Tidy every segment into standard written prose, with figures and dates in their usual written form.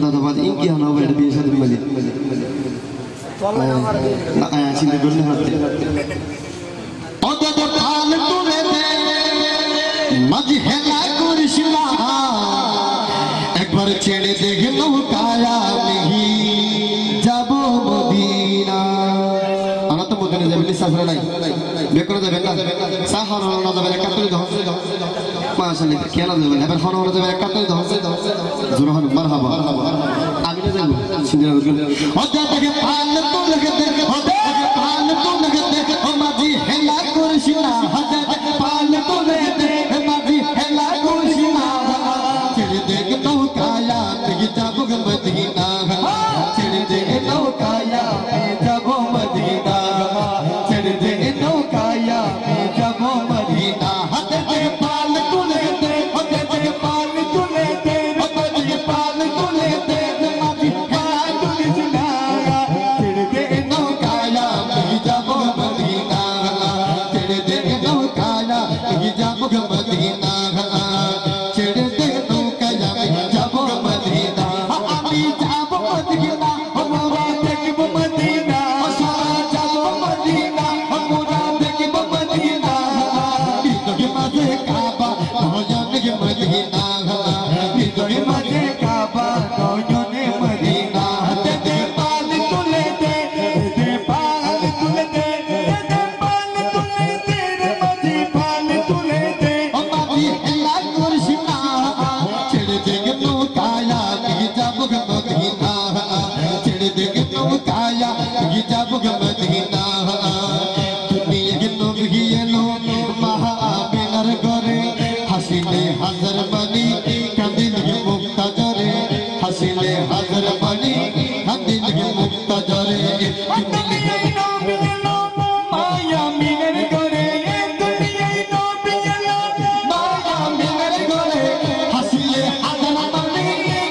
দাদা বাদ ইনকি হনো বেড় বিয়ে সাথে মিলে না চিন্তা করলে হতে অত কাল তুলে দে মাঝি হেলা করিস না একবার ছেড়ে দেখে নৌকায়া মিহি যাব মদিনা আমরা তো মদিনা যাবেন সাফরে নাই বেকরে যাবেন না সাহার না যাবেন কাতরে দহস মাশাআল্লাহ কেন যাবেন এবার হন হন যাবেন কাতরে দহস জোরহান মারহাবা আমি না যাব সিঙ্গা বলবেন ওটা থেকে পাল তো লাগতে ওটা থেকে পাল তো লাগতে ও মাঝি হেলা করিস না হাতে পাল তো লাগতে মাঝি হেলা করিস না ছেড়ে দেখ নৌকায়া মিহি যাব মদিনা ছেড়ে দেখ নৌকায়া মিহি যাব মদিনা ছেড়ে দেখ নৌকায়া মিহি যাব মদিনা হাতে থেকে পাল তুলে দে হাতে থেকে পাল তুলে দে হাতে থেকে পাল তুলে দে মাঝি হেলা করিস না ছেড়ে দেখ নৌকায়া মিহি যাব মদিনা ছেড়ে দেখ নৌকায়া মিহি যাব মদিনা ছেড়ে দেখ নৌকায়া মিহি যাব মদিনা আমি যাব মদিনা আমরা দেখব মদিনা সারা যাব মদিনা আমরা দেখব মদিনা হৃদয় মাঝে কাবা নয়নে মদিনা হৃদয় মাঝে কাবা নয়নে মদিনা দে পাল তুলে দে পাল তুলে দে পাল তুলে দে মাঝি পাল তুলে দে ও মাঝি হেলা করিস না ছেড়ে দে নৌকায়া মিহি যাব মদিনা ছেড়ে দে নৌকায়া মিহি যাব মদিনা দুনিয়া নবী এলো মহা আমিনার ঘরে হাসিলে হাজার বাণী কাঁদিলে মুক্তা জরে হাসিলে হাজার বাণী কাঁদিলে মুক্তা জরে দুনিয়ায় নবী এলো মায়া আমিনার ঘরে দুনিয়ায় নবী এলো মায়া আমিনার ঘরে হাসিলে হাজার বাণী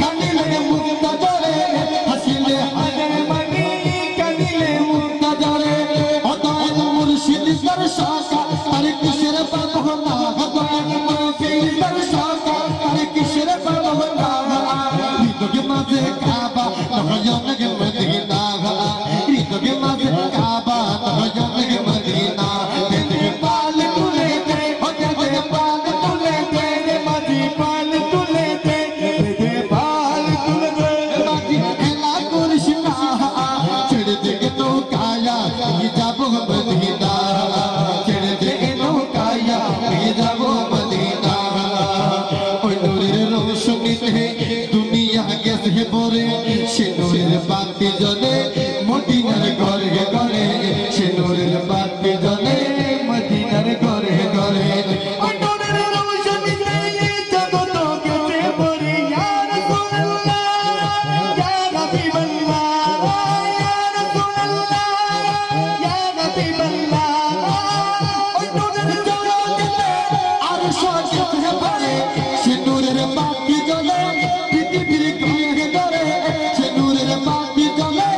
কাঁদিলে মুক্তা জরে হাসিলে হাজার বাণী কাঁদিলে মুক্তা জরে অতএব মুর্শিদ সর শাখা তার কিসের পাবনা অতএব মুর্শিদ সর শাখা তার কিসের পাবনা হৃদয় মাঝে কাবা নয়নে মদিনা হৃদয় মাঝে কাবা নয়নে মদিনা দে পাল তুলে দে দে পাল তুলে দে মাঝি পাল তুলে দে পাল তুলে দে মাঝি হেলা করিস না ছেড়ে দে নৌকায়া মিহি যাব মদিনা ছেড়ে দে নৌকায়া মিহি যাব মদিনা ওই নূরের রোশনীতে দুনিয়া গেছে পরে সে নূরের বাতি জ্বলে মদিনার ঘরে ঘরে সে নূরের বাতি জ্বলে মদিনার ঘরে ঘরে ওই নূরের রোশনীতে জগৎ গেছে পরে ইয়া রাসূলুল্লাহ ইয়া হাবিবাল্লাহ ইয়া রাসূলুল্লাহ ইয়া হাবিবাল্লাহ ওই নূরের জগতে আর গেছে পরে সে নূরের বাতি জ্বলে পৃথিবীর ঘরে ঘরে সে নূরের বাতি জ্বলে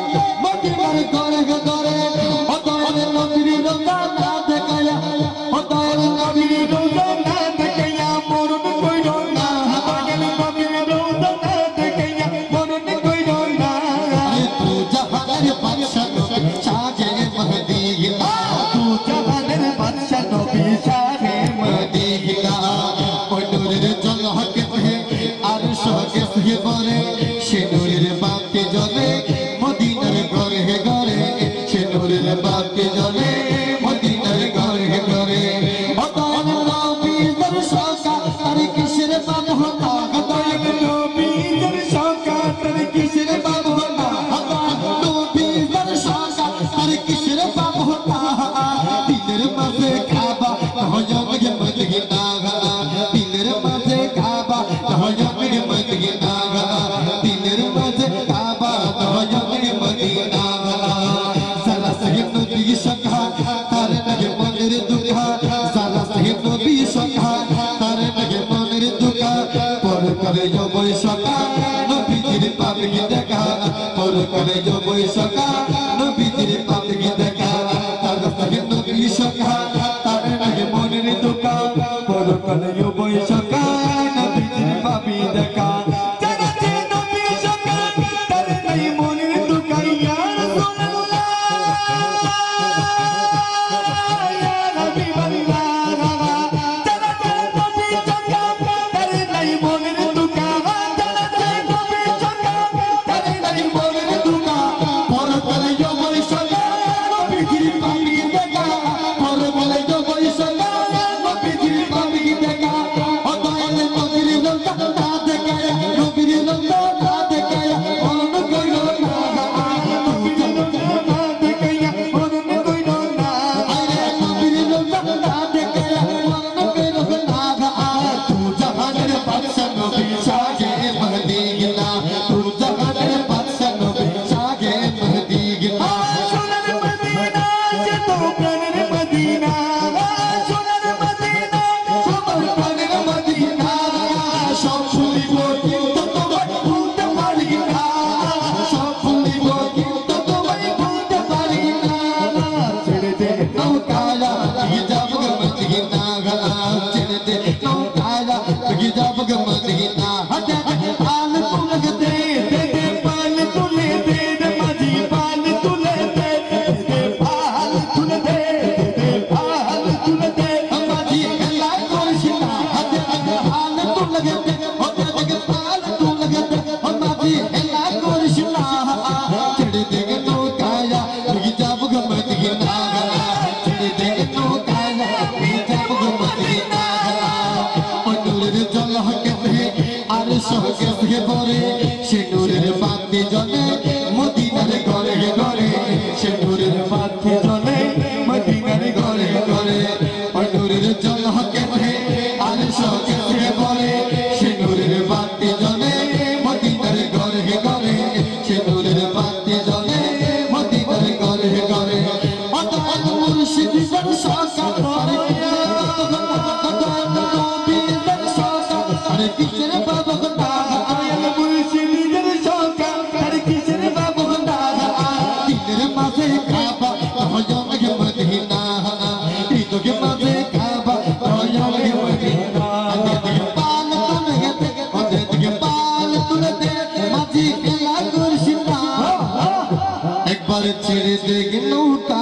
মদিনার ঘরে ঘরে অতএব নবীর রোজা না দেখায়া অতএব নবীর রোজা না দেখায়া মরণ কইরো না অতএব নবীর রোজা না দেখায়া মরণ কইরো না তু জাহানের বাদশা নবী শাহে মদিনা তু জাহানের বাদশা নবী শাহে মদিনা ওই নূরের ঝলকে আর সকে পরে সে নূরের বাতি জ্বলে মদিনার ঘরে ঘরে সে নূরের বাতি জ্বলে মদিনার ঘরে ঘরে অতএব নবীর শাখা তার কিসের পাবনা অতএব নবীর শাখা তার কিসের পাবনা অতএব নবীর শাখা তার কিসের পাবনা দিলের মাঝে কাবা নয়নে মদিনা দিলের মাঝে কাবা নয়নে মদিনা দিলের মাঝে কাবা নয়নে মদিনা সারা সাহেব নবী শাখা তার নাগে মনের দুঃখা সারা সাহেব নবী শাখা তার নাগে মনের দুঃখা পর করে জবই শাখা নবীজির পাবে কি দেখা পর করে জবই শাখা নবীজির পাবে কি দেখা তার সাহেব নবী শাখা তার নাগে মনের দুঃখা পর করে জবই শাখা নবীজির পাবে দেখা যারা নবী শাখা নবীর রোজা না দেখায়া মরণ কইল না নবীর রোজা না দেখায়া মরণ কইল না আরে নবীর রোজা না দেখায়া মরণ কইল না তু জাহানের বাদশা নবী শাহে মহদি গিলা তু জাহানের বাদশা নবী শাহে মহদি গিলা সোনার মদিনা যে তো প্রাণের মদিনা সোনার মদিনা সবার প্রাণের মদিনা সব ভুলিব কিন্তু তোমায় ভুলতে পারি না সব ভুলিব কিন্তু তোমায় ভুলতে পারি না ছেড়ে দে নৌকায়া যাব মদিনা ছেড়ে দে নৌকায়া যাব মদিনা হাতে পাল তুলে দে দে পাল তুলে দে মাঝি পাল তুলে দে পাল তুলে দে পাল তুলে দে মাঝি খেলা করিস না হাতে পাল তুলে দে হাতে পাল তুলে দে মাঝি খেলা করিস না ছেড়ে দে নৌকায়া যাব মদিনা ছেড়ে দে নৌকায়া যাব মদিনা অনুরের জল হকে আর সহকে পরে সে নূরের বাতি জ্বলে মদিনার ঘরে ঘরে সে নূরের বাতি জ্বলে মদিনার ঘরে ঘরে নূরের জল হকে আর সহকে পরে সে নূরের বাতি জ্বলে মদিনার ঘরে ঘরে সে নূরের বাতি জ্বলে মদিনার ঘরে ঘরে অত অত মুর্শিদ সরকার আরে কিসের বাবা খোদা আয়াল মুর্শিদের সরকার আরে কিসের বাবা খোদা দিনের মাঝে কাবা হজমে মদিনা ঈদকে মাঝে কাবা হজমে মদিনা দিকে পাল তুলে দে দিকে পাল তুলে দে মাঝি খেলা করিস না একবার ছেড়ে দে নৌকা